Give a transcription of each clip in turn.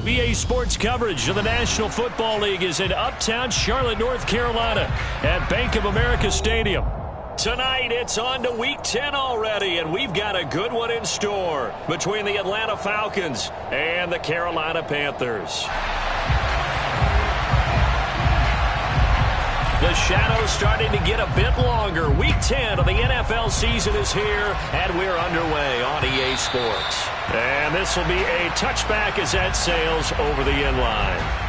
EA Sports coverage of the National Football League is in uptown Charlotte, North Carolina at Bank of America Stadium. Tonight, it's on to Week 10 already, and we've got a good one in store between the Atlanta Falcons and the Carolina Panthers. The shadow's starting to get a bit longer. Week 10 of the NFL season is here, and we're underway on EA Sports. And this will be a touchback as that sails over the end line.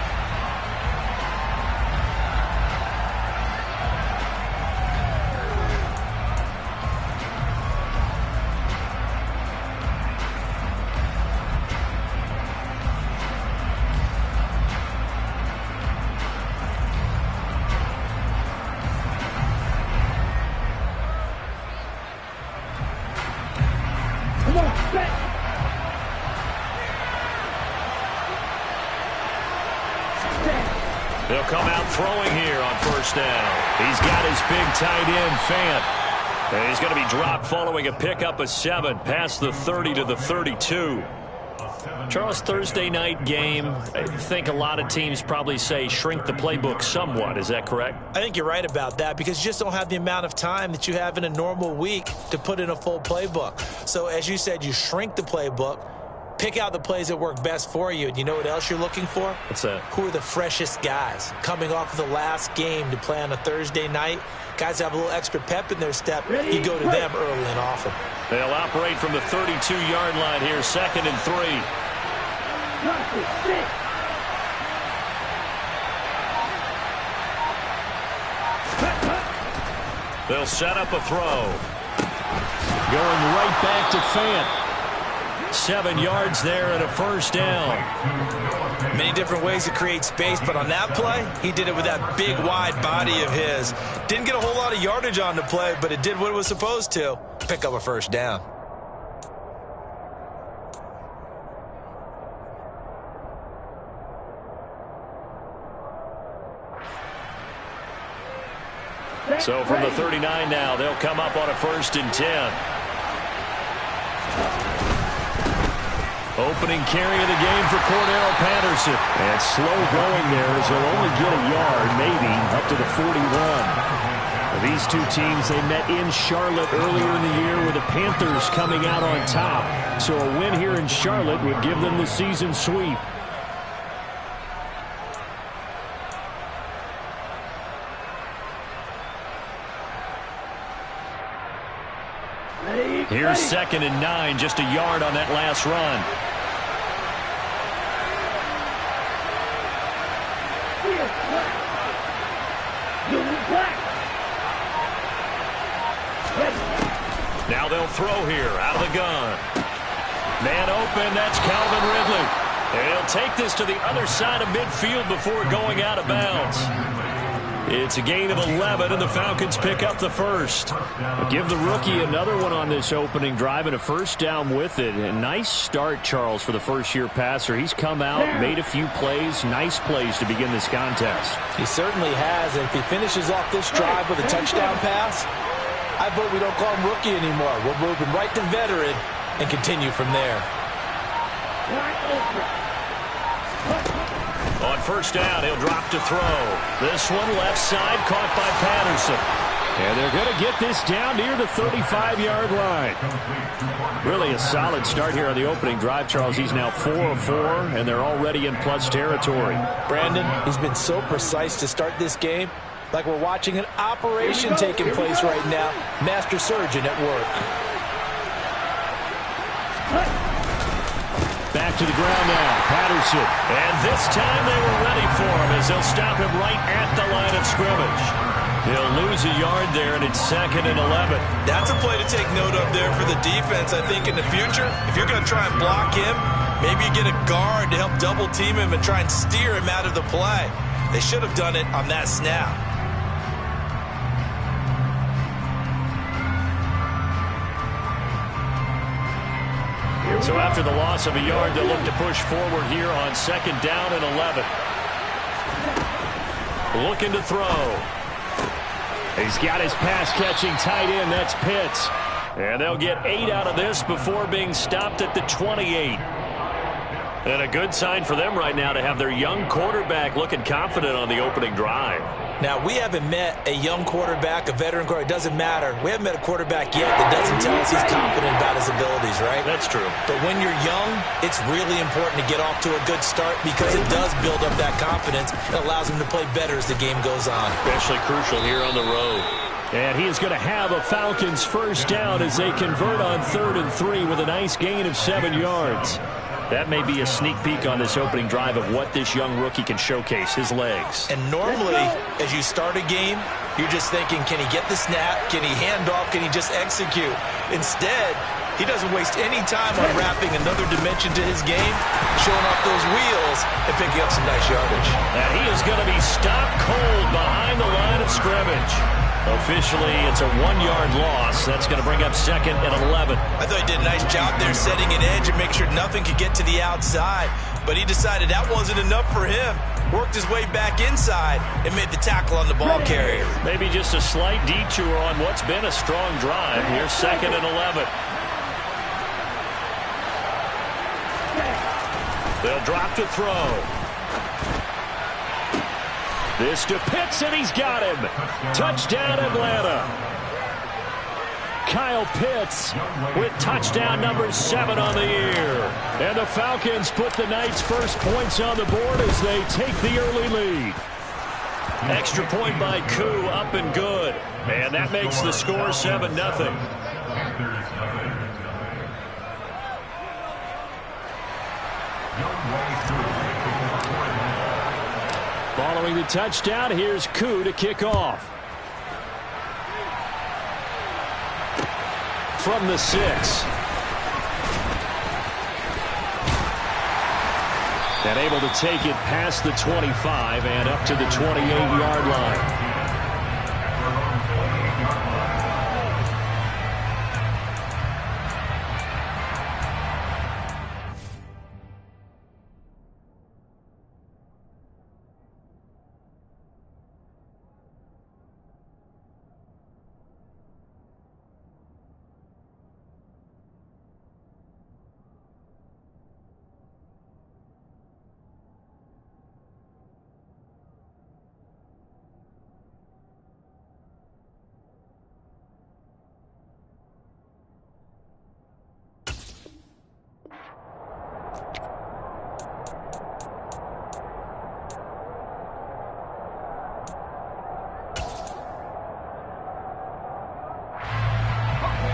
They'll come out throwing here on first down. He's got his big tight end, Fant. And he's going to be dropped following a pickup of 7 past the 30 to the 32. Charles, Thursday night game, I think a lot of teams probably say shrink the playbook somewhat. Is that correct? I think you're right about that because you just don't have the amount of time that you have in a normal week to put in a full playbook. So as you said, you shrink the playbook. Pick out the plays that work best for you. And you know what else you're looking for? What's that? Who are the freshest guys coming off of the last game to play on a Thursday night? Guys have a little extra pep in their step. You go to them early and often. They'll operate from the 32-yard line here, 2nd and 3. They'll set up a throw. Going right back to Fant. 7 yards there and a first down. Many different ways to create space, but on that play, he did it with that big, wide body of his. Didn't get a whole lot of yardage on the play, but it did what it was supposed to. Pick up a first down. So from the 39 now, they'll come up on a 1st and 10. Opening carry of the game for Cordero Patterson. And slow going there as he'll only get a yard, maybe, up to the 41. These two teams, they met in Charlotte earlier in the year with the Panthers coming out on top. So a win here in Charlotte would give them the season sweep. Here's 2nd and 9, just a yard on that last run. Now they'll throw here out of the gun. Man open, that's Calvin Ridley. And he'll take this to the other side of midfield before going out of bounds. It's a gain of 11, and the Falcons pick up the first. Give the rookie another one on this opening drive and a first down with it. A nice start, Charles, for the first-year passer. He's come out, made a few plays, nice plays to begin this contest. He certainly has, and if he finishes off this drive with a touchdown pass, I vote we don't call him rookie anymore. We're moving right to veteran and continue from there. On first down, he'll drop to throw. This one left side caught by Patterson. And they're going to get this down near the 35-yard line. Really a solid start here on the opening drive, Charles. He's now 4 of 4, and they're already in plus territory. Brandon, he's been so precise to start this game, like we're watching an operation taking place right now. Master surgeon at work. Back to the ground now, Patterson. And this time they were ready for him as they'll stop him right at the line of scrimmage. He'll lose a yard there, and it's 2nd and 11. That's a play to take note of there for the defense, I think, in the future. If you're going to try and block him, maybe you get a guard to help double-team him and try and steer him out of the play. They should have done it on that snap. So after the loss of a yard, they'll look to push forward here on 2nd down and 11. Looking to throw. He's got his pass-catching tight end. That's Pitts. And they'll get 8 out of this before being stopped at the 28. And a good sign for them right now to have their young quarterback looking confident on the opening drive. Now, we haven't met a young quarterback, a veteran quarterback. It doesn't matter. We haven't met a quarterback yet that doesn't tell us he's confident about his abilities, right? That's true. But when you're young, it's really important to get off to a good start because it does build up that confidence. It allows him to play better as the game goes on. Especially crucial here on the road. And he is going to have a Falcons first down as they convert on 3rd and 3 with a nice gain of 7 yards. That may be a sneak peek on this opening drive of what this young rookie can showcase, his legs. And normally, as you start a game, you're just thinking, can he get the snap? Can he hand off? Can he just execute? Instead, he doesn't waste any time on wrapping another dimension to his game, showing off those wheels, and picking up some nice yardage. And he is going to be stopped cold behind the line of scrimmage. Officially, it's a 1-yard loss. That's going to bring up 2nd and 11. I thought he did a nice job there setting an edge and making sure nothing could get to the outside. But he decided that wasn't enough for him. Worked his way back inside and made the tackle on the ball carrier. Maybe just a slight detour on what's been a strong drive. Here's 2nd and 11. They'll drop to throw. This to Pitts, and he's got him. Touchdown, Atlanta. Kyle Pitts with touchdown number 7 on the year. And the Falcons put the Knights' first points on the board as they take the early lead. Extra point by Koo, up and good. And that makes the score 7-0. Following the touchdown, here's Koo to kick off. From the 6. And able to take it past the 25 and up to the 28-yard line.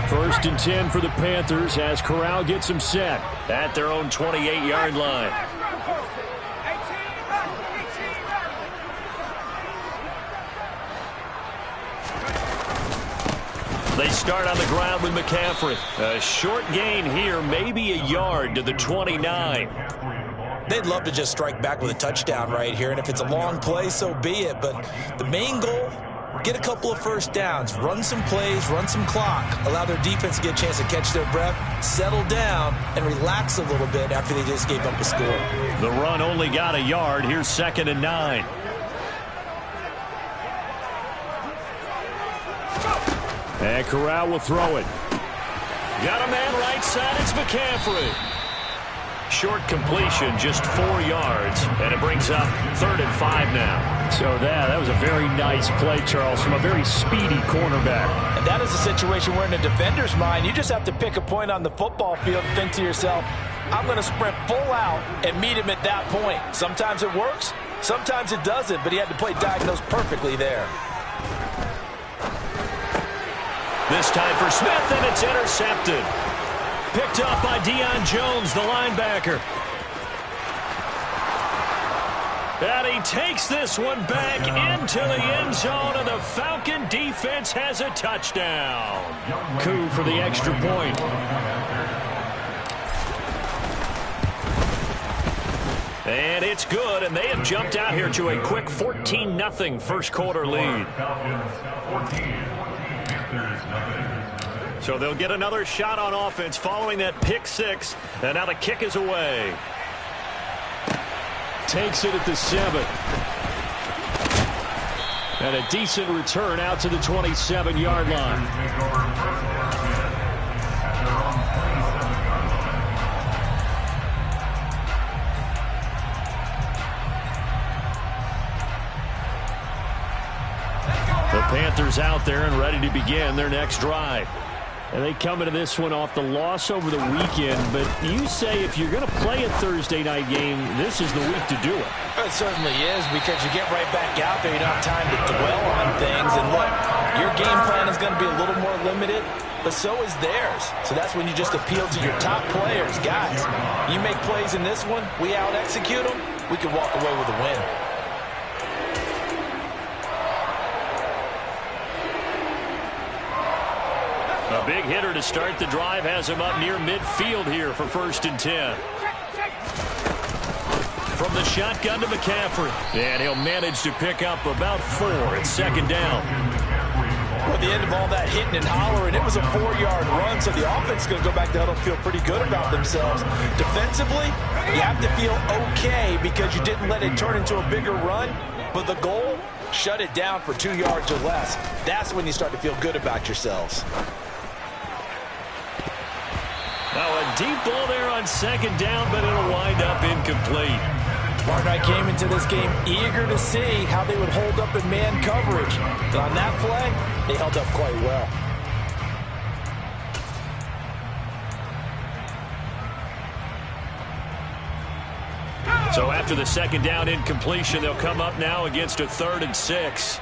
First and 10 for the Panthers as Corral gets them set at their own 28-yard line. They start on the ground with McCaffrey. A short gain here, maybe a yard to the 29. They'd love to just strike back with a touchdown right here, and if it's a long play, so be it. But the main goal, get a couple of first downs, run some plays, run some clock, allow their defense to get a chance to catch their breath, settle down, and relax a little bit after they just gave up a score. The run only got a yard. Here's 2nd and 9. And Corral will throw it. Got a man right side. It's McCaffrey. Short completion, just 4 yards, and it brings up 3rd and 5 now. So that was a very nice play, Charles, from a very speedy cornerback. And that is a situation where in a defender's mind, you just have to pick a point on the football field and think to yourself, I'm going to sprint full out and meet him at that point. Sometimes it works, sometimes it doesn't, but he had to play diagnose perfectly there. This time for Smith, and it's intercepted. Picked off by Deion Jones, the linebacker. And he takes this one back into the end zone, and the Falcon defense has a touchdown. Koo for the extra point. And it's good, and they have jumped out here to a quick 14-0 first quarter lead. So they'll get another shot on offense following that pick 6, and now the kick is away. Takes it at the 7. And a decent return out to the 27-yard line. Panthers out there and ready to begin their next drive. And they come into this one off the loss over the weekend. But you say if you're going to play a Thursday night game, this is the week to do it. It certainly is, because you get right back out there. You don't have time to dwell on things. And look, your game plan is going to be a little more limited, but so is theirs. So that's when you just appeal to your top players. Guys, you make plays in this one, we out-execute them, we can walk away with a win. A big hitter to start the drive has him up near midfield here for 1st and 10. From the shotgun to McCaffrey. And he'll manage to pick up about 4 at 2nd down. At the end of all that hitting and hollering, it was a 4-yard run, so the offense is going to go back to huddle and feel pretty good about themselves. Defensively, you have to feel okay because you didn't let it turn into a bigger run, but the goal, shut it down for 2 yards or less. That's when you start to feel good about yourselves. Now a deep ball there on 2nd down, but it'll wind up incomplete. Mark and I came into this game eager to see how they would hold up in man coverage. And on that play, they held up quite well. So after the 2nd down incompletion, they'll come up now against a 3rd and 6.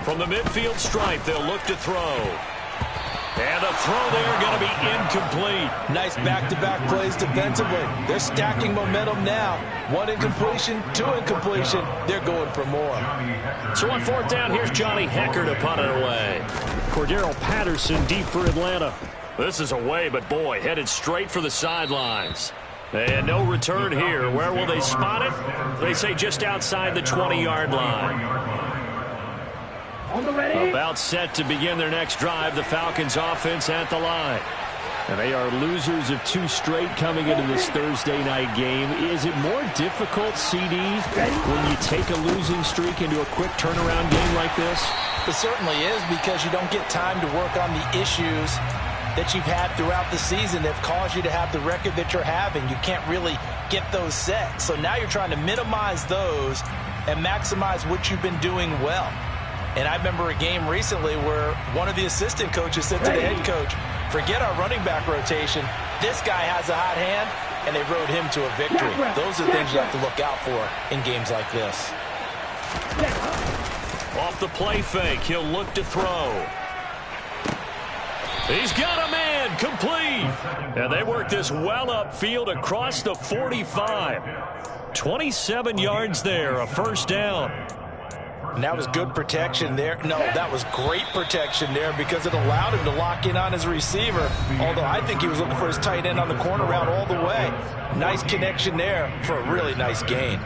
From the midfield stripe, they'll look to throw. And the throw there going to be incomplete. Nice back-to-back plays defensively. They're stacking momentum now. 1 incompletion, 2 incompletion. They're going for more. So on 4th down, here's Johnny Hecker to punt it away. Cordero Patterson deep for Atlanta. This is away, but boy, headed straight for the sidelines. And no return here. Where will they spot it? They say just outside the 20-yard line. About set to begin their next drive, the Falcons offense at the line. And they are losers of 2 straight coming into this Thursday night game. Is it more difficult, CD, when you take a losing streak into a quick turnaround game like this? It certainly is, because you don't get time to work on the issues that you've had throughout the season that have caused you to have the record that you're having. You can't really get those set. So now you're trying to minimize those and maximize what you've been doing well. And I remember a game recently where one of the assistant coaches said to the head coach, forget our running back rotation. This guy has a hot hand, and they rode him to a victory. Those are things you have to look out for in games like this. Off the play fake, he'll look to throw. He's got a man, complete. And they work this well upfield across the 45. 27 yards there, a 1st down. And that was good protection there. No, that was great protection there because it allowed him to lock in on his receiver. Although I think he was looking for his tight end on the corner route all the way. Nice connection there for a really nice gain.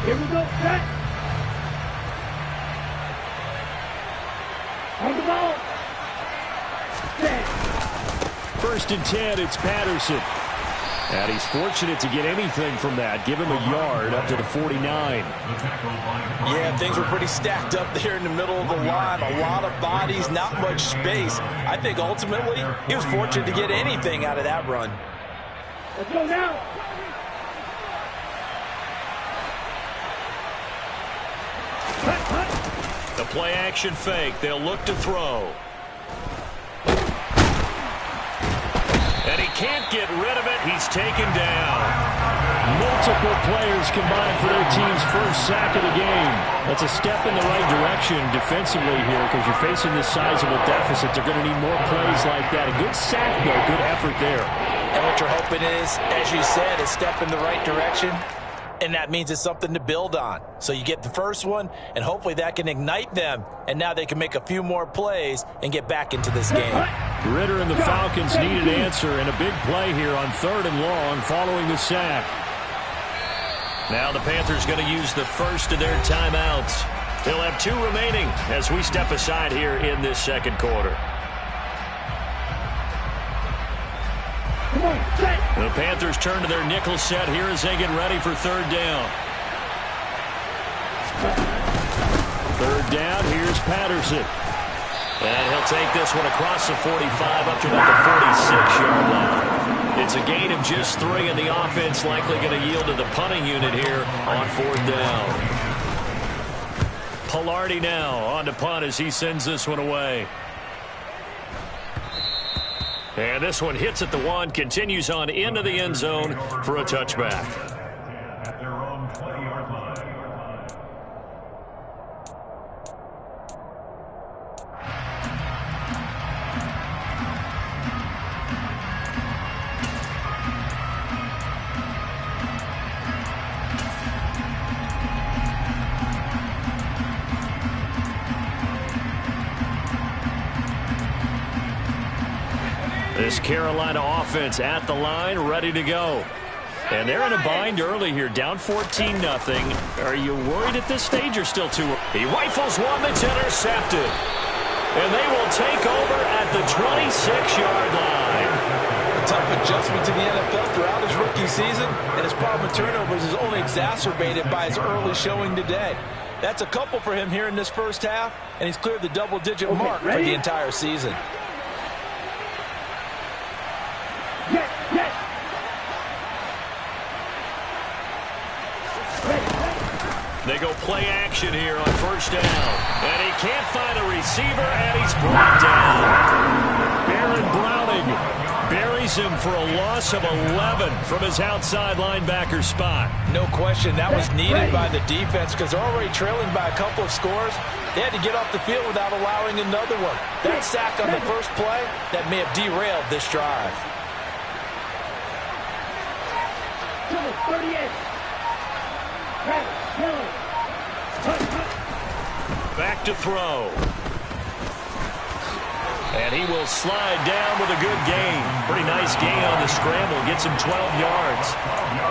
Here we go, set. On the ball. 1st and 10, it's Patterson. And he's fortunate to get anything from that. Give him a yard up to the 49. Yeah, things were pretty stacked up there in the middle of the line. A lot of bodies, not much space. I think ultimately he was fortunate to get anything out of that run. Let's go now. The play action fake. They'll look to throw. And he can't get rid of it. He's taken down. Multiple players combined for their team's 1st sack of the game. That's a step in the right direction defensively here because you're facing this sizable deficit. They're going to need more plays like that. A good sack, though. Good effort there. And what you're hoping is, as you said, a step in the right direction. And that means it's something to build on. So you get the first one, and hopefully that can ignite them. And now they can make a few more plays and get back into this game. Ritter and the Falcons need an answer, and a big play here on 3rd and long following the sack. Now the Panthers going to use the first of their timeouts. They'll have 2 remaining as we step aside here in this 2nd quarter. The Panthers turn to their nickel set here as they get ready for 3rd down. Third down, here's Patterson. And he'll take this one across the 45 up to about the 46-yard line. It's a gain of just 3, and the offense likely going to yield to the punting unit here on 4th down. Pilardi now on to punt as he sends this one away. And this one hits at the 1, continues on into the end zone for a touchback. This Carolina offense at the line, ready to go. And they're in a bind early here, down 14-0. Are you worried at this stage or still too early? He rifles one that's intercepted. And they will take over at the 26-yard line. A tough adjustment to the NFL throughout his rookie season, and his problem with turnovers is only exacerbated by his early showing today. That's a couple for him here in this first half, and he's cleared the double-digit mark for the entire season. They go play action here on 1st down. And he can't find a receiver, and he's brought down. Baron Browning buries him for a loss of 11 from his outside linebacker spot. No question, that was needed by the defense because they're already trailing by a couple of scores. They had to get off the field without allowing another one. That sack on the first play, that may have derailed this drive. 38. Back to throw. And he will slide down with a good gain. Pretty nice gain on the scramble. Gets him 12 yards.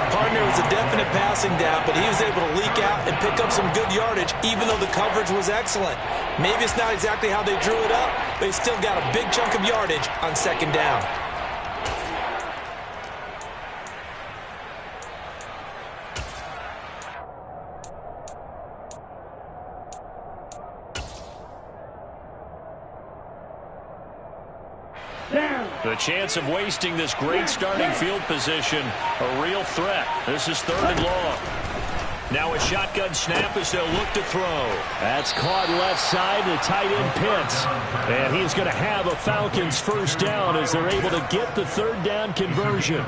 Partner was a definite passing down, but he was able to leak out and pick up some good yardage, even though the coverage was excellent. Maybe it's not exactly how they drew it up, but he still got a big chunk of yardage on 2nd down. The chance of wasting this great starting field position, a real threat. This is 3rd and long. Now a shotgun snap as they'll look to throw. That's caught left side, the tight end Pitts. And he's going to have a Falcons 1st down as they're able to get the 3rd down conversion.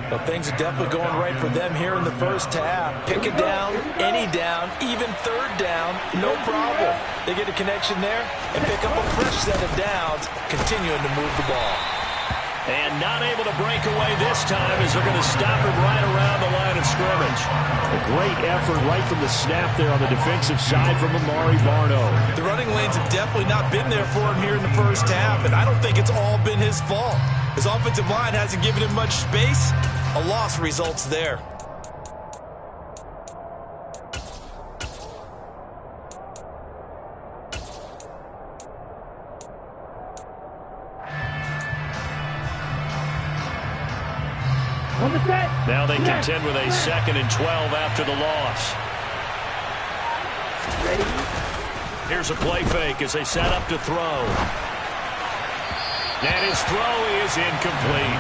Well, things are definitely going right for them here in the first half. Pick it down, any down, even 3rd down, no problem. They get a connection there and pick up a fresh set of downs, continuing to move the ball. And not able to break away this time as they're going to stop him right around the line of scrimmage. A great effort right from the snap there on the defensive side from Amari Barno. The running lanes have definitely not been there for him here in the first half, and I don't think it's all been his fault. His offensive line hasn't given him much space. A loss results there. Now they contend with a 2nd and 12 after the loss. Here's a play fake as they set up to throw. And his throw is incomplete.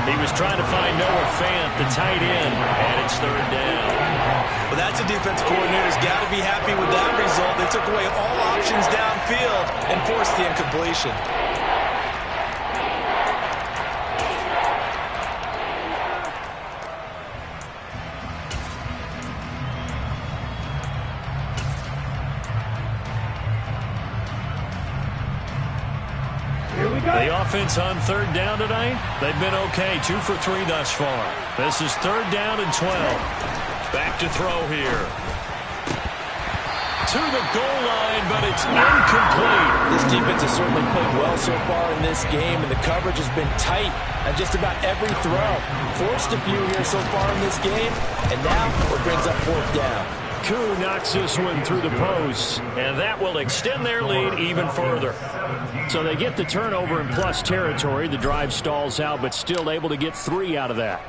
He was trying to find Noah Fant, the tight end, and it's 3rd down. Well, that's a defense coordinator's got to be happy with that result. They took away all options downfield and forced the incompletion. The offense on 3rd down tonight, they've been okay. 2 for 3 thus far. This is 3rd down and 12. Back to throw here. To the goal line, but it's incomplete. This defense has certainly played well so far in this game, and the coverage has been tight on just about every throw. Forced a few here so far in this game, and now it brings up 4th down. Koo knocks this one through the post. And that will extend their lead even further. So they get the turnover in plus territory. The drive stalls out, but still able to get 3 out of that.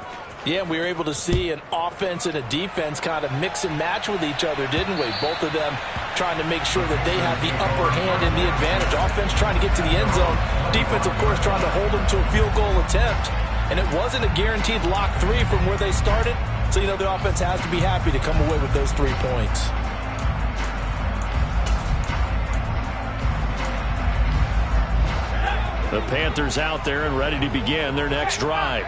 Yeah, we were able to see an offense and a defense kind of mix and match with each other, didn't we? Both of them trying to make sure that they have the upper hand and the advantage. Offense trying to get to the end zone. Defense, of course, trying to hold them to a field goal attempt. And it wasn't a guaranteed lock 3 from where they started. So, you know, the offense has to be happy to come away with those 3 points. The Panthers out there and ready to begin their next drive.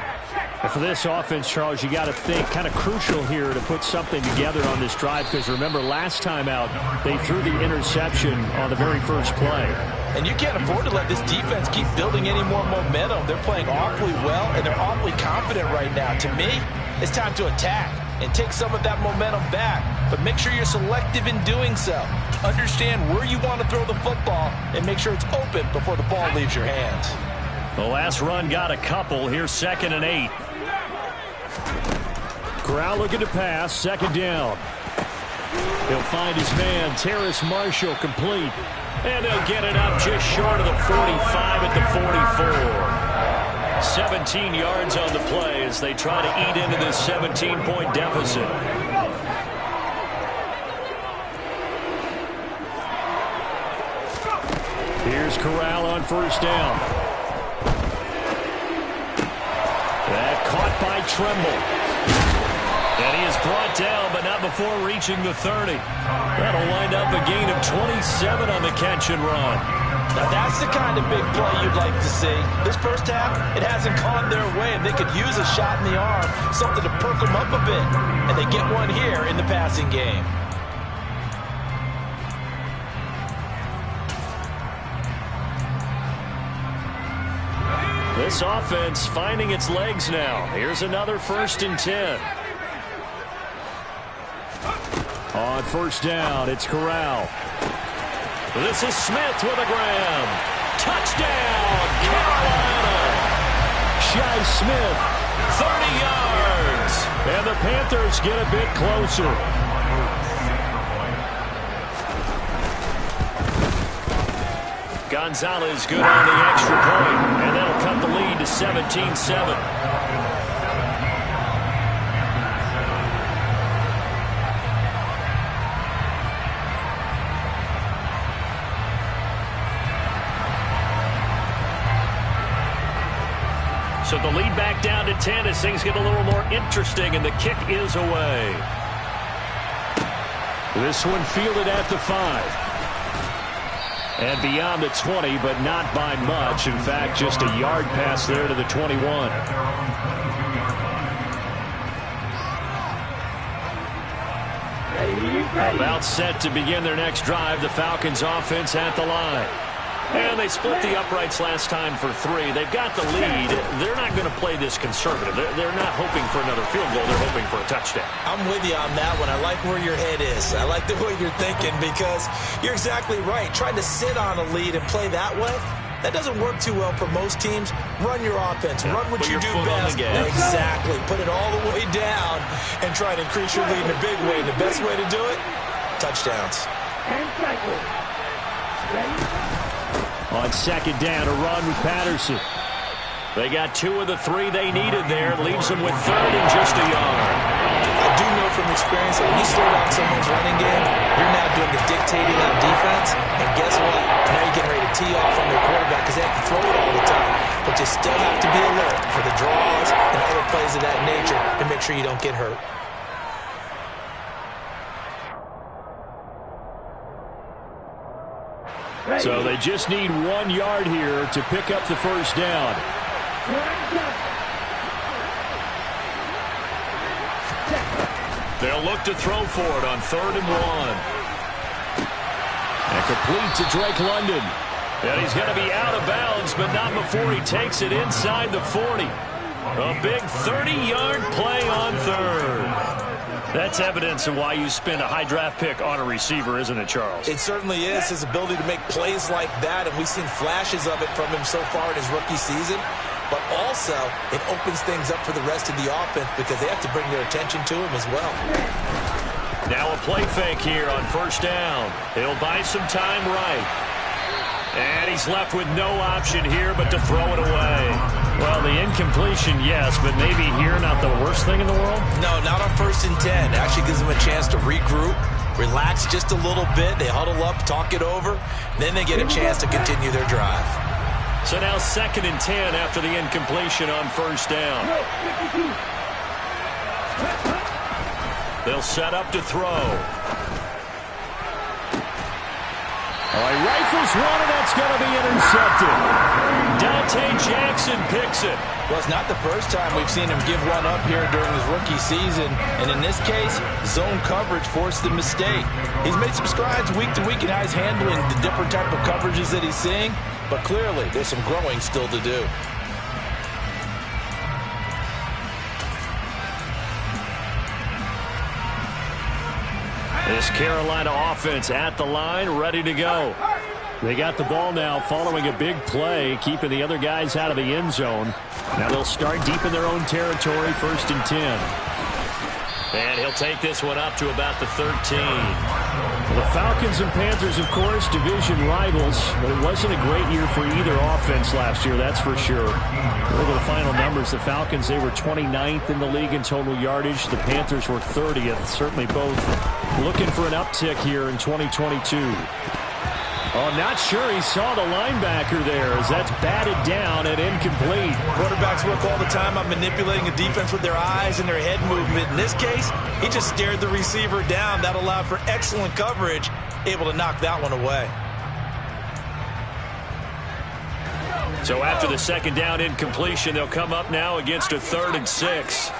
And for this offense, Charles, you got to think kind of crucial here to put something together on this drive, because remember last time out they threw the interception on the very first play. And you can't afford to let this defense keep building any more momentum. They're playing awfully well, and they're awfully confident right now. To me, it's time to attack and take some of that momentum back. But make sure you're selective in doing so. Understand where you want to throw the football and make sure it's open before the ball leaves your hands. The last run got a couple. Here's 2nd and 8. Corral looking to pass. 2nd down. He'll find his man, Terrace Marshall, complete. And they'll get it up just short of the 45 at the 44. 17 yards on the play as they try to eat into this 17-point deficit. Here's Corral on 1st down. That caught by Tremble. And he is brought down, but not before reaching the 30. That'll wind up a gain of 27 on the catch and run. Now that's the kind of big play you'd like to see. This first half, it hasn't gone their way, and they could use a shot in the arm, something to perk them up a bit. And they get one here in the passing game. This offense finding its legs now. Here's another 1st and 10. On 1st down, it's Corral. This is Smith with a grab. Touchdown, Carolina. Shi Smith, 30 yards. And the Panthers get a bit closer. Gonzalez good on the extra point, and that'll cut the lead to 17-7. So the lead back down to 10 as things get a little more interesting, and the kick is away. This one fielded at the 5. And beyond the 20, but not by much. In fact, just a yard pass there to the 21. About set to begin their next drive. The Falcons offense at the line. And they split the uprights last time for 3. They've got the lead. They're not going to play this conservative. They're not hoping for another field goal. They're hoping for a touchdown. I'm with you on that one. I like where your head is. I like the way you're thinking, because you're exactly right. Trying to sit on a lead and play that way, that doesn't work too well for most teams. Run your offense. Run what you do best. Exactly. Put it all the way down and try to increase your lead in a big way. The best way to do it, touchdowns. On 2nd down, a run with Patterson. They got 2 of the 3 they needed there. Leaves them with 3rd and just a yard. I do know from experience that when you slow down someone's running game, you're now doing the dictating on defense. And guess what? Now you're getting ready to tee off on their quarterback because they have to throw it all the time. But you still have to be alert for the draws and other plays of that nature and make sure you don't get hurt. So they just need 1 yard here to pick up the 1st down. They'll look to throw for it on 3rd and 1. And complete to Drake London. And he's going to be out of bounds, but not before he takes it inside the 40. A big 30-yard play on 3rd. That's evidence of why you spend a high draft pick on a receiver, isn't it, Charles? It certainly is, his ability to make plays like that, and we've seen flashes of it from him so far in his rookie season. But also, it opens things up for the rest of the offense because they have to bring their attention to him as well. Now a play fake here on 1st down. He'll buy some time right. And he's left with no option here but to throw it away. Well, the incompletion, yes, but maybe here not the worst thing in the world? No, not on 1st and 10. Actually gives them a chance to regroup, relax just a little bit. They huddle up, talk it over, then they get a chance to continue their drive. So now 2nd and 10 after the incompletion on 1st down. They'll set up to throw. All right, rifles one, and that's going to be intercepted. Dante Jackson picks it. Well, it's not the first time we've seen him give one up here during his rookie season. And in this case, zone coverage forced the mistake. He's made some strides week to week in how he's handling the different type of coverages that he's seeing. But clearly, there's some growing still to do. This Carolina offense at the line, ready to go. They got the ball now following a big play, keeping the other guys out of the end zone. Now they'll start deep in their own territory, 1st and 10. And he'll take this one up to about the 13. The Falcons and Panthers, of course, division rivals, but it wasn't a great year for either offense last year, that's for sure. Look at the final numbers. The Falcons, they were 29th in the league in total yardage. The Panthers were 30th. Certainly both looking for an uptick here in 2022. Oh, not sure he saw the linebacker there as that's batted down and incomplete. Quarterbacks work all the time on manipulating a defense with their eyes and their head movement. In this case, he just stared the receiver down. That allowed for excellent coverage, able to knock that one away. So after the 2nd down incompletion, they'll come up now against a 3rd and 6.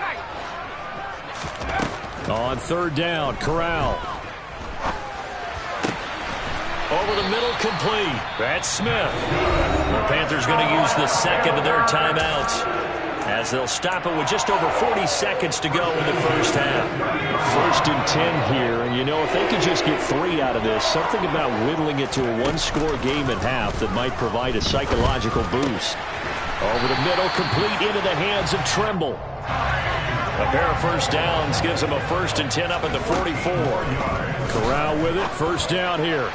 On 3rd down, Corral. Over the middle, complete. That's Smith. The Panthers going to use the 2nd of their timeouts as they'll stop it with just over 40 seconds to go in the 1st half. 1st and 10 here, and you know, if they could just get 3 out of this, something about whittling it to a 1-score game at half that might provide a psychological boost. Over the middle, complete into the hands of Trimble. A pair of 1st downs gives them a 1st and 10 up at the 44. Corral with it, 1st down here.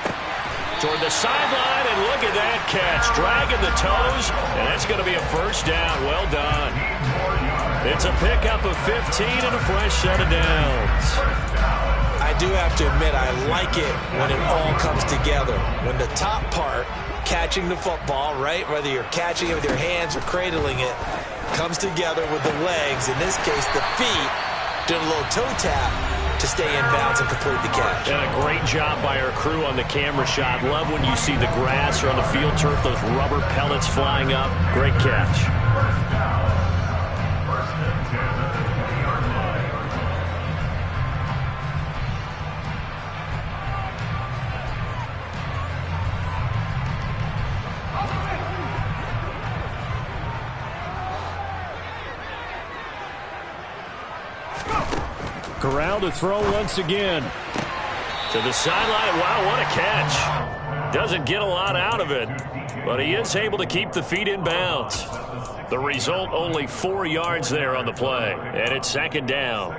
Toward the sideline, and look at that catch. Dragging the toes, and that's going to be a 1st down. Well done. It's a pickup of 15 and a fresh set of downs. I do have to admit, I like it when it all comes together. When the top part, catching the football, right, whether you're catching it with your hands or cradling it, comes together with the legs, in this case the feet, doing a little toe tap to stay in bounds and complete the catch. And a great job by our crew on the camera shot. Love when you see the grass or on the field turf, those rubber pellets flying up. Great catch. Corral to throw once again. To the sideline. Wow, what a catch. Doesn't get a lot out of it, but he is able to keep the feet in bounds. The result, only 4 yards there on the play, and it's 2nd down.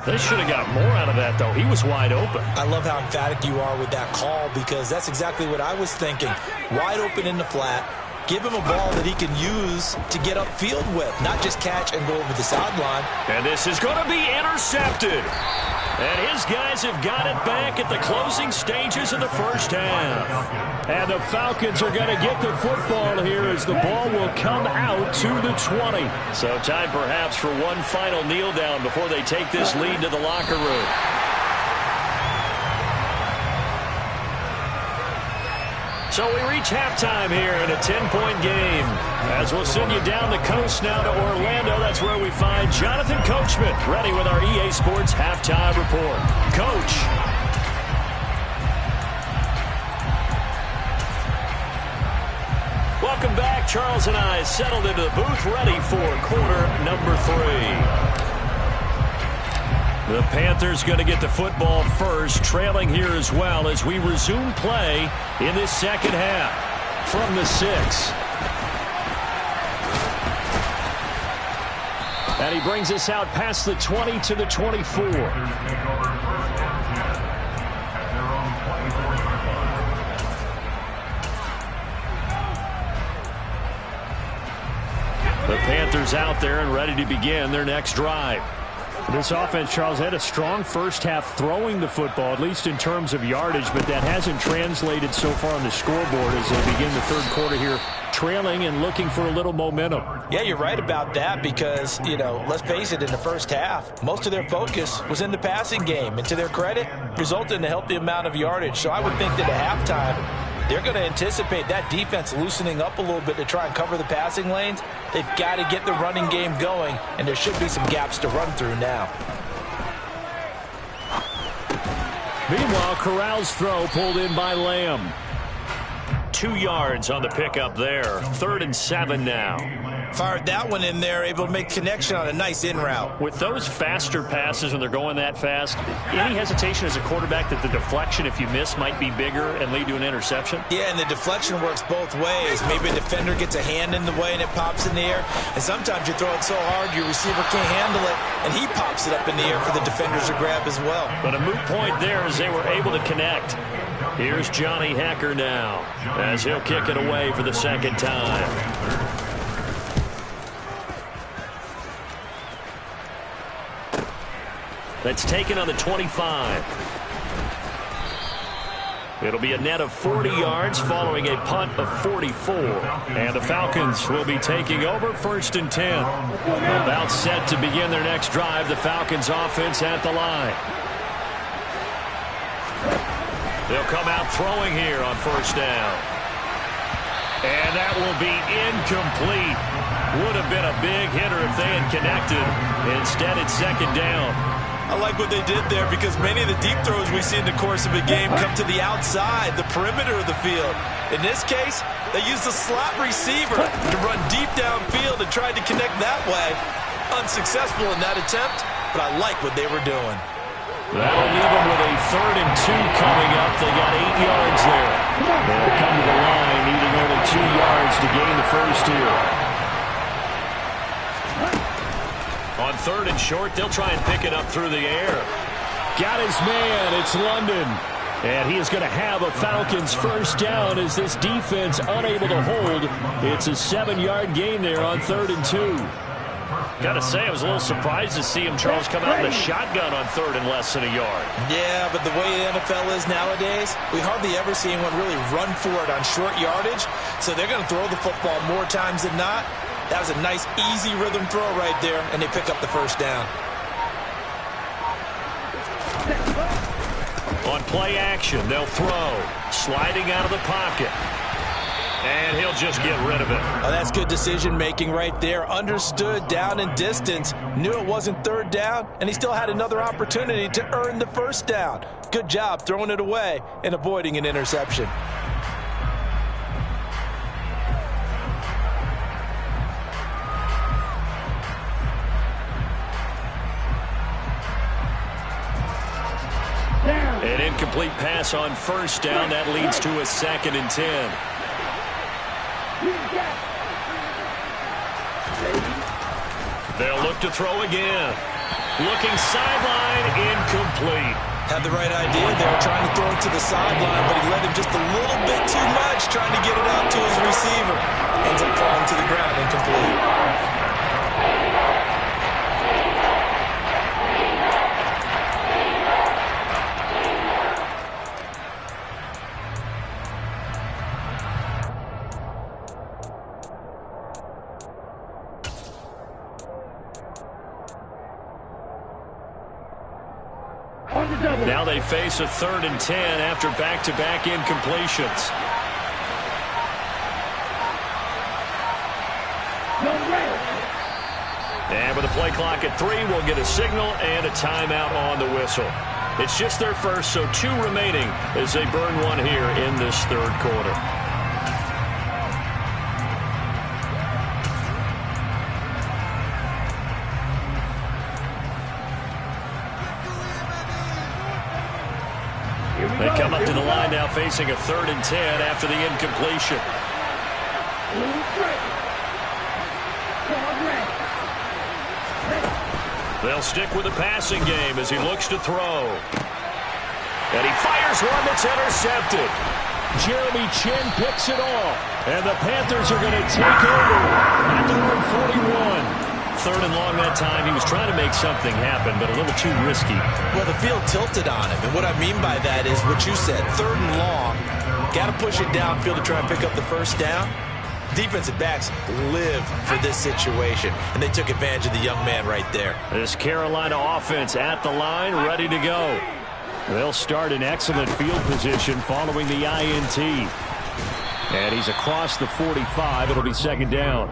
They should have got more out of that, though. He was wide open. I love how emphatic you are with that call, because that's exactly what I was thinking. Wide open in the flat. Give him a ball that he can use to get upfield with, not just catch and go over the sideline. And this is going to be intercepted. And his guys have got it back at the closing stages of the 1st half. And the Falcons are going to get the football here as the ball will come out to the 20. So time perhaps for one final kneel down before they take this lead to the locker room. So we reach halftime here in a 10-point game. As we'll send you down the coast now to Orlando, that's where we find Jonathan Coachman, ready with our EA Sports Halftime Report. Coach. Welcome back. Charles and I settled into the booth, ready for quarter number 3. The Panthers going to get the football first, trailing here as well as we resume play in this 2nd half from the 6. And he brings us out past the 20 to the 24. The Panthers out there and ready to begin their next drive. This offense, Charles, had a strong first half throwing the football, at least in terms of yardage, but that hasn't translated so far on the scoreboard as they begin the third quarter here, trailing and looking for a little momentum. Yeah, you're right about that because, let's face it, in the first half, most of their focus was in the passing game. And to their credit, resulted in a healthy amount of yardage. So I would think that at halftime, they're going to anticipate that defense loosening up a little bit to try and cover the passing lanes. They've got to get the running game going, and there should be some gaps to run through now. Meanwhile, Corral's throw pulled in by Lamb. 2 yards on the pickup there. 3rd and 7 now. Fired that one in there, able to make connection on a nice in route. With those faster passes when they're going that fast, any hesitation as a quarterback that the deflection, if you miss, might be bigger and lead to an interception? Yeah, and the deflection works both ways. Maybe a defender gets a hand in the way and it pops in the air. And sometimes you throw it so hard your receiver can't handle it, and he pops it up in the air for the defenders to grab as well. But a moot point there as they were able to connect. Here's Johnny Hecker now as he'll kick it away for the second time. That's taken on the 25. It'll be a net of 40 yards following a punt of 44. And the Falcons will be taking over 1st and 10. About set to begin their next drive. The Falcons offense at the line. They'll come out throwing here on 1st down. And that will be incomplete. Would have been a big hitter if they had connected. Instead, it's 2nd down. I like what they did there because many of the deep throws we see in the course of a game come to the outside, the perimeter of the field. In this case, they used a slot receiver to run deep downfield and tried to connect that way. Unsuccessful in that attempt, but I like what they were doing. That'll leave them with a 3rd and 2 coming up. They got 8 yards there. They'll come to the line, needing only 2 yards to gain the first here. On 3rd and short, they'll try and pick it up through the air. Got his man. It's London. And he is going to have a Falcons 1st down as this defense unable to hold. It's a 7-yard gain there on 3rd and 2. Got to say, I was a little surprised to see him, Charles, come out in the shotgun on 3rd and less than a yard. Yeah, but the way the NFL is nowadays, we hardly ever see anyone really run for it on short yardage. So they're going to throw the football more times than not. That was a nice, easy rhythm throw right there, and they pick up the 1st down. On play action, they'll throw. Sliding out of the pocket. And he'll just get rid of it. Oh, that's good decision-making right there. Understood down and distance. Knew it wasn't 3rd down, and he still had another opportunity to earn the 1st down. Good job throwing it away and avoiding an interception. An incomplete pass on 1st down. That leads to a 2nd and 10. They'll look to throw again. Looking sideline, incomplete. Had the right idea there, trying to throw it to the sideline, but he let him just a little bit too much, trying to get it out to his receiver. Ends up falling to the ground, incomplete. Now they face a 3rd and 10 after back-to-back incompletions. And with a play clock at 3, we'll get a signal and a timeout on the whistle. It's just their first, so 2 remaining as they burn one here in this 3rd quarter. They come up to the line now facing a 3rd and 10 after the incompletion. They'll stick with the passing game as he looks to throw. And he fires one that's intercepted. Jeremy Chin picks it off. And the Panthers are going to take over at their own 3rd and long that time. He was trying to make something happen, but a little too risky. Well, the field tilted on him, and what I mean by that is what you said, 3rd and long. Got to push it downfield to try and pick up the first down. Defensive backs live for this situation, and they took advantage of the young man right there. This Carolina offense at the line, ready to go. They'll start in excellent field position following the INT. And he's across the 45. It'll be 2nd down.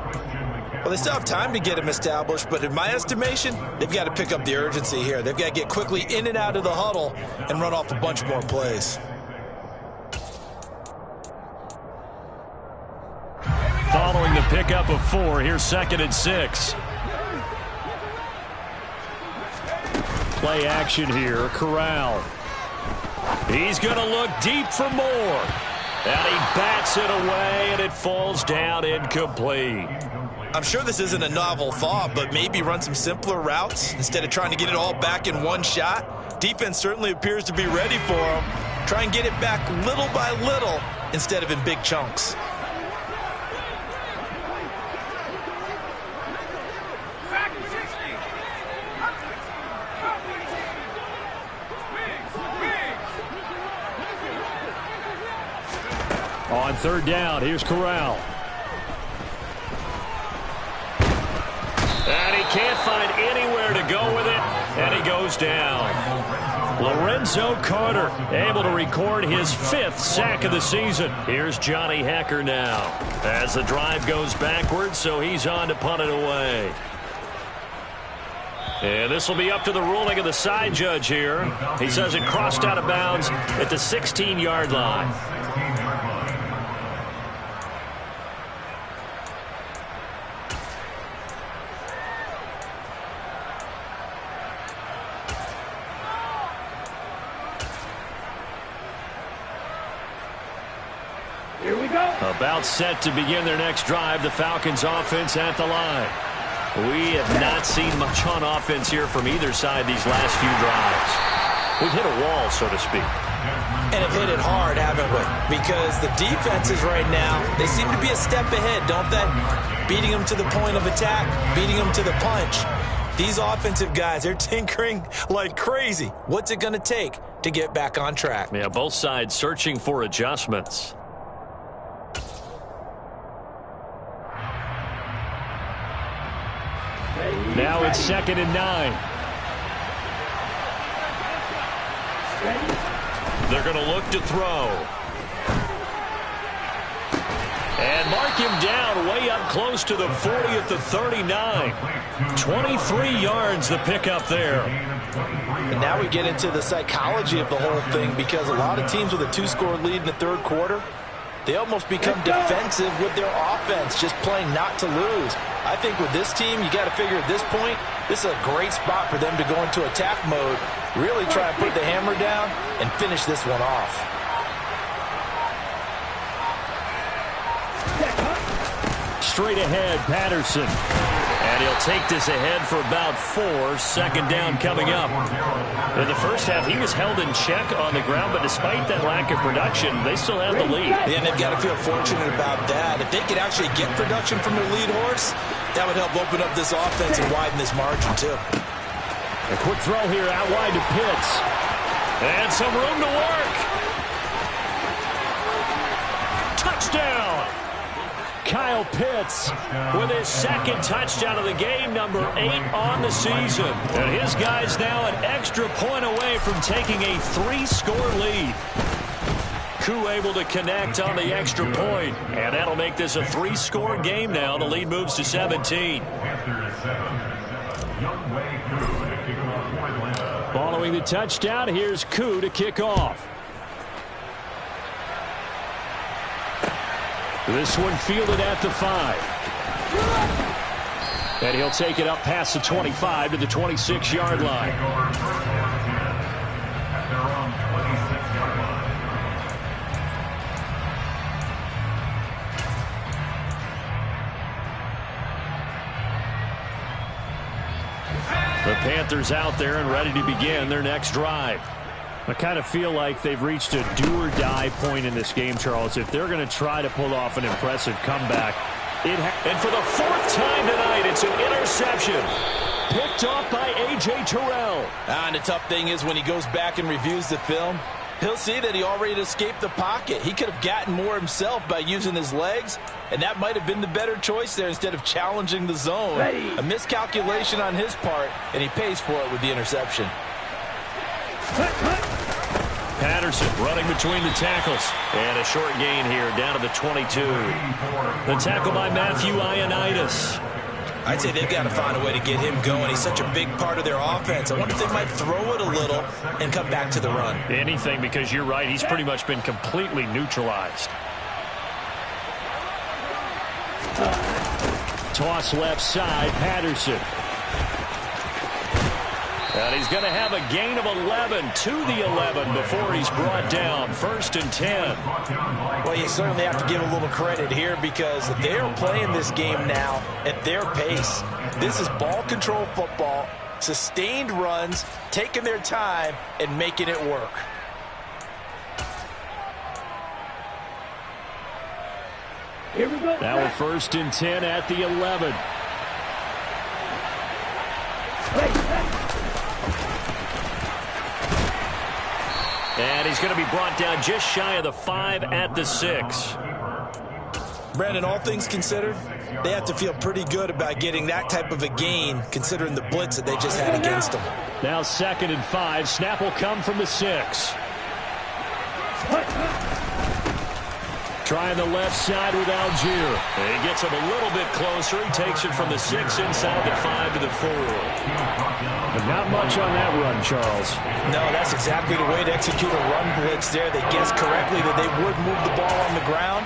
Well, they still have time to get him established, but in my estimation, they've got to pick up the urgency here. They've got to get quickly in and out of the huddle and run off a bunch more plays. Following the pickup of 4, here's 2nd and 6. Play action here, Corral. He's going to look deep for more. And he bats it away, and it falls down incomplete. I'm sure this isn't a novel thought, but maybe run some simpler routes instead of trying to get it all back in one shot. Defense certainly appears to be ready for him. Try and get it back little by little instead of in big chunks. On 3rd down, here's Corral. And he can't find anywhere to go with it, and he goes down. Lorenzo Carter able to record his 5th sack of the season. Here's Johnny Hekker now as the drive goes backwards, so he's on to punt it away. And this will be up to the ruling of the side judge here. He says it crossed out of bounds at the 16-yard line. Here we go. About set to begin their next drive, the Falcons offense at the line. We have not seen much on offense here from either side these last few drives. We've hit a wall, so to speak. And have hit it hard, haven't we? Because the defenses right now, they seem to be a step ahead, don't they? Beating them to the point of attack, beating them to the punch. These offensive guys, they're tinkering like crazy. What's it going to take to get back on track? Yeah, both sides searching for adjustments. Now it's 2nd and 9. They're going to look to throw. And mark him down way up close to the 40 at the 39. 23 yards the pickup there. And now we get into the psychology of the whole thing, because a lot of teams with a 2-score lead in the 3rd quarter, they almost become defensive with their offense, just playing not to lose. I think with this team, you got to figure at this point, this is a great spot for them to go into attack mode, really try and put the hammer down and finish this one off. Straight ahead, Patterson. And he'll take this ahead for about 4. 2nd down coming up. In the first half, he was held in check on the ground, but despite that lack of production, they still have the lead. And they've got to feel fortunate about that. If they could actually get production from their lead horse, that would help open up this offense and widen this margin, too. A quick throw here out wide to Pitts. And some room to work. Touchdown! Kyle Pitts with his 2nd touchdown of the game, number 8 on the season. And his guy's now an extra point away from taking a 3-score lead. Koo able to connect on the extra point, and that'll make this a 3-score game now. The lead moves to 17. Following the touchdown, here's Koo to kick off. This one fielded at the 5. And he'll take it up past the 25 to the 26-yard line. The Panthers out there and ready to begin their next drive. I kind of feel like they've reached a do-or-die point in this game, Charles. If they're going to try to pull off an impressive comeback, and for the 4th time tonight, it's an interception. interception. Picked off by A.J. Terrell. And the tough thing is when he goes back and reviews the film, he'll see that he already escaped the pocket. He could have gotten more himself by using his legs, and that might have been the better choice there instead of challenging the zone. A miscalculation on his part, and he pays for it with the interception. Patterson running between the tackles. And a short gain here down to the 22. The tackle by Matthew Ioannidis. I'd say they've got to find a way to get him going. He's such a big part of their offense. I wonder if they might throw it a little and come back to the run. Anything, because you're right. He's pretty much been completely neutralized. Toss left side, Patterson. And he's going to have a gain of 11 to the 11 before he's brought down. 1st and 10. Well, you certainly have to give a little credit here because they're playing this game now at their pace. This is ball control football, sustained runs, taking their time and making it work. Here we go. Now we're 1st and 10 at the 11. And he's going to be brought down just shy of the 5 at the 6. Brandon, all things considered, they have to feel pretty good about getting that type of a gain considering the blitz that they just had against them. Now 2nd and 5. Snap will come from the 6. Trying the left side with Algier. He gets him a little bit closer. He takes it from the 6 inside the 5 to the 4. But not much on that run, Charles. No, that's exactly the way to execute a run blitz there. They guessed correctly that they would move the ball on the ground,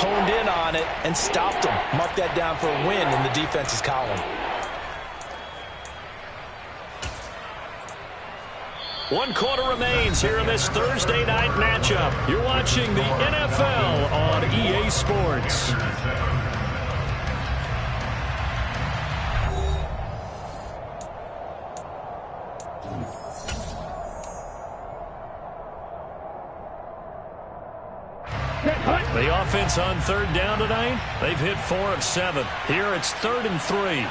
honed in on it, and stopped them. Mark that down for a win in the defense's column. One quarter remains here in this Thursday night matchup. You're watching the NFL on EA Sports. The offense on 3rd down tonight, they've hit 4 of 7. Here it's 3rd and 3.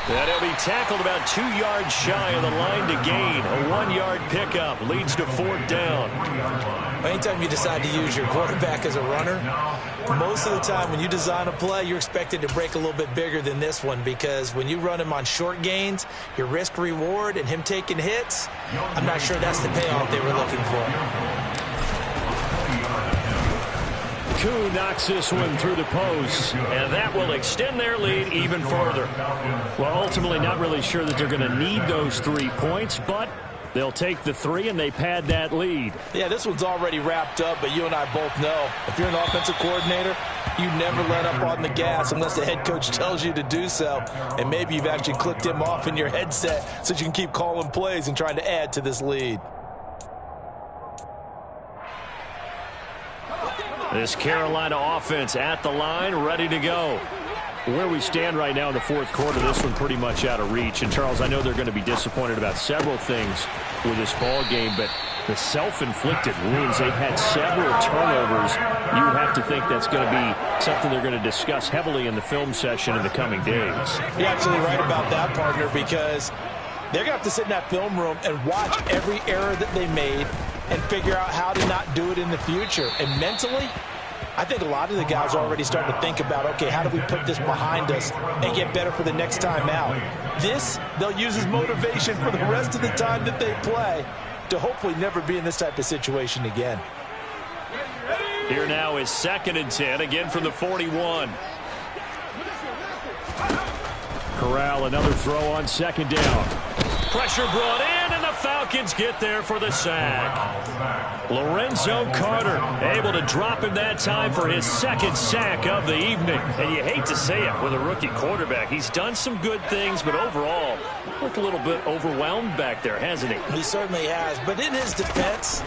And he'll be tackled about 2 yards shy of the line to gain. A 1-yard pickup leads to 4th down. Anytime you decide to use your quarterback as a runner, most of the time when you design a play, you're expected to break a little bit bigger than this one because when you run him on short gains, your risk-reward and him taking hits, I'm not sure that's the payoff they were looking for. Koo knocks this one through the post. And that will extend their lead even further. Well, ultimately not really sure that they're going to need those 3 points, but they'll take the 3 and they pad that lead. Yeah, this one's already wrapped up, but you and I both know if you're an offensive coordinator, you never let up on the gas unless the head coach tells you to do so. And maybe you've actually clicked him off in your headset so you can keep calling plays and trying to add to this lead. This Carolina offense at the line, ready to go. Where we stand right now in the 4th quarter, this one pretty much out of reach. And, Charles, I know they're going to be disappointed about several things with this ball game, but the self-inflicted wounds, they've had several turnovers. You would have to think that's going to be something they're going to discuss heavily in the film session in the coming days. You're absolutely right about that, partner, because they're going to have to sit in that film room and watch every error that they made and figure out how to not do it in the future. And mentally, I think a lot of the guys are already starting to think about, okay, how do we put this behind us and get better for the next time out? This, they'll use as motivation for the rest of the time that they play to hopefully never be in this type of situation again. Here now is 2nd and 10, again from the 41. Corral, another throw on 2nd down. Pressure brought in, and the Falcons get there for the sack. Lorenzo Carter able to drop him that time for his 2nd sack of the evening. And you hate to say it with a rookie quarterback. He's done some good things, but overall, looked a little bit overwhelmed back there, hasn't he? He certainly has. But in his defense,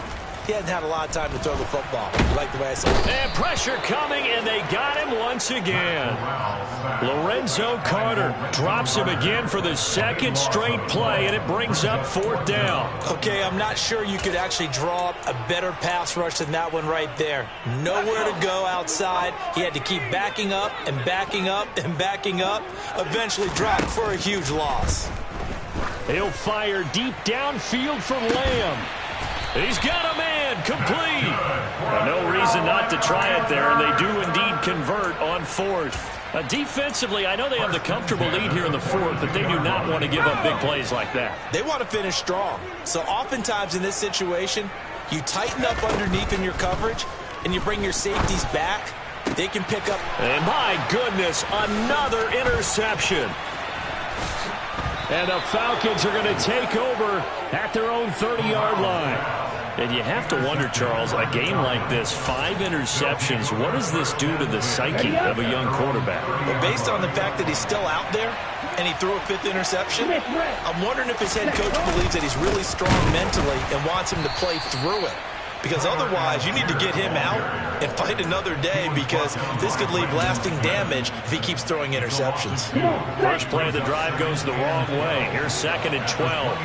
he hasn't had a lot of time to throw the football. You like the way I said it? And pressure coming, and they got him once again. Lorenzo Carter drops him again for the second straight play, and it brings up 4th down. Okay, I'm not sure you could actually draw up a better pass rush than that one right there. Nowhere to go outside. He had to keep backing up and backing up and backing up. Eventually dropped for a huge loss. He'll fire deep downfield for Lamb. He's got a man, complete. No reason not to try it there, and they do indeed convert on 4th. Defensively, I know they have the comfortable lead here in the 4th, but they do not want to give up big plays like that. They want to finish strong. So oftentimes in this situation, you tighten up underneath in your coverage, and you bring your safeties back. They can pick up. And my goodness, another interception. And the Falcons are going to take over at their own 30-yard line. And you have to wonder, Charles, a game like this, 5 interceptions, what does this do to the psyche of a young quarterback? Well, based on the fact that he's still out there and he threw a 5th interception, I'm wondering if his head coach believes that he's really strong mentally and wants him to play through it. Because otherwise, you need to get him out and fight another day, because this could leave lasting damage if he keeps throwing interceptions. First play of the drive goes the wrong way. Here's 2nd and 12.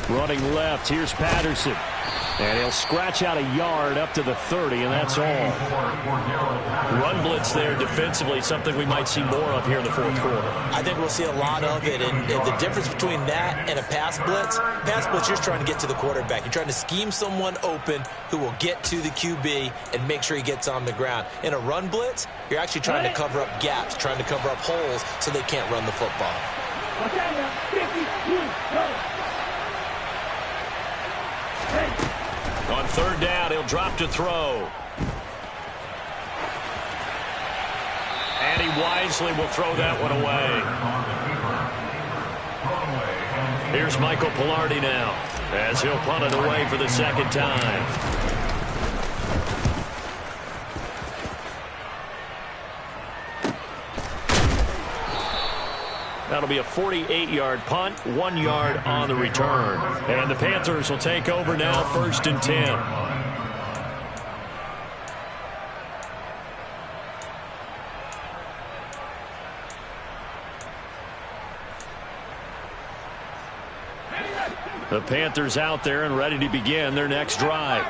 Running left, here's Patterson. And he'll scratch out a yard up to the 30, and that's all. Run blitz there defensively, something we might see more of here in the 4th quarter. I think we'll see a lot of it, and the difference between that and a pass blitz, you're just trying to get to the quarterback. You're trying to scheme someone open who will get to the QB and make sure he gets on the ground. In a run blitz, you're actually trying to cover up gaps, trying to cover up holes so they can't run the football. On 3rd down, he'll drop to throw. And he wisely will throw that one away. Here's Michael Pilardi now, as he'll punt it away for the 2nd time. That'll be a 48-yard punt, 1 yard on the return. And the Panthers will take over now, 1st and 10. The Panthers out there and ready to begin their next drive.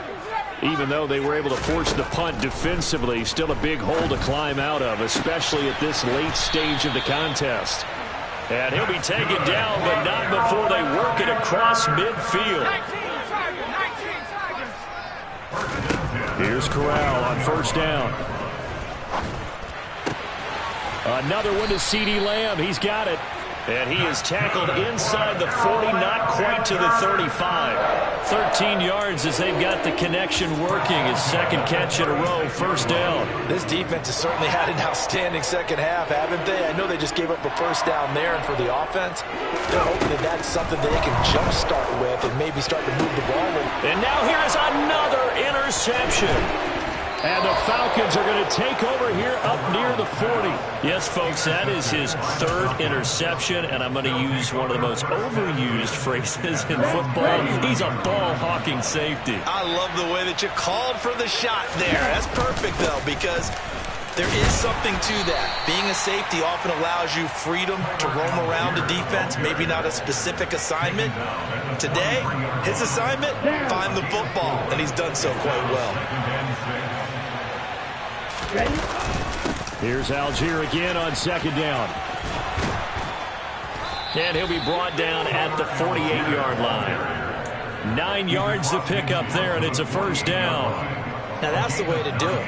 Even though they were able to force the punt defensively, still a big hole to climb out of, especially at this late stage of the contest. And he'll be taken down, but not before they work it across midfield. Here's Corral on 1st down. Another one to CeeDee Lamb. He's got it. And he is tackled inside the 40, not quite to the 35. 13 yards as they've got the connection working. His 2nd catch in a row, 1st down. This defense has certainly had an outstanding 2nd half, haven't they? I know they just gave up a 1st down there, and for the offense, they're hoping that that's something they can jumpstart with and maybe start to move the ball with. And now here is another interception. And the Falcons are going to take over here up near the 40. Yes, folks, that is his 3rd interception, and I'm going to use one of the most overused phrases in football. He's a ball-hawking safety. I love the way that you called for the shot there. That's perfect, though, because there is something to that. Being a safety often allows you freedom to roam around the defense, maybe not a specific assignment. Today, his assignment, find the football, and he's done so quite well. Here's Algier again on 2nd down. And he'll be brought down at the 48-yard line. 9 yards to pick up there, and it's a 1st down. Now that's the way to do it.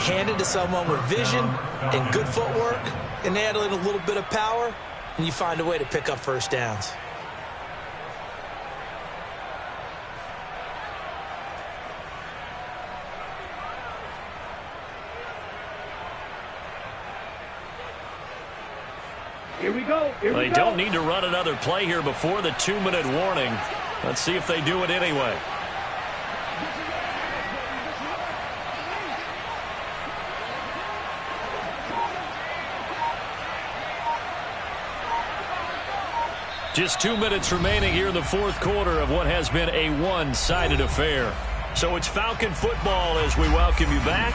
Hand it to someone with vision and good footwork, and add in a little bit of power, and you find a way to pick up 1st downs. Here we go. They don't need to run another play here before the 2-minute warning. Let's see if they do it anyway. Just 2 minutes remaining here in the fourth quarter of what has been a one-sided affair. So it's Falcon football as we welcome you back.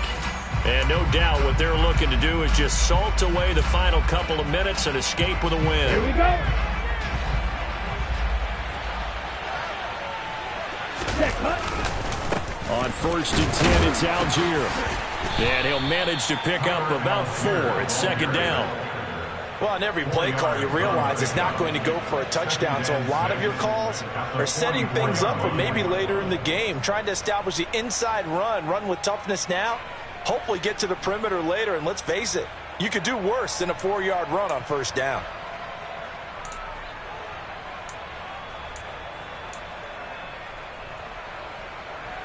And no doubt what they're looking to do is just salt away the final couple of minutes and escape with a win. Here we go. On 1st and 10, it's Algier. And he'll manage to pick up about 4. It's second down. Well, on every play call, you realize it's not going to go for a touchdown. So a lot of your calls are setting things up for maybe later in the game, trying to establish the inside run with toughness now, hopefully get to the perimeter later. And let's face it, you could do worse than a 4-yard run on first down.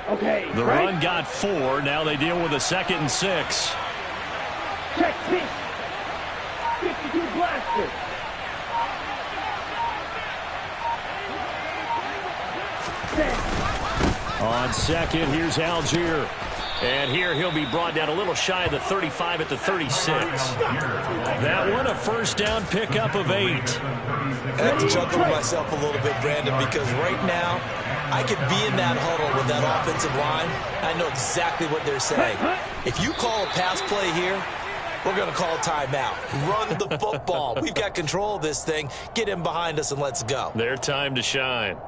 Okay. The run got 4. Now they deal with a 2nd and 6. Check 6. 52 blaster. On 2nd, here's Algier. And here he'll be brought down a little shy of the 35 at the 36. That one a first down pickup of 8. I have to chuckle to myself a little bit, Brandon, because right now I could be in that huddle with that offensive line. I know exactly what they're saying. If you call a pass play here, we're going to call timeout. Run the football. We've got control of this thing. Get in behind us and let's go. Their time to shine.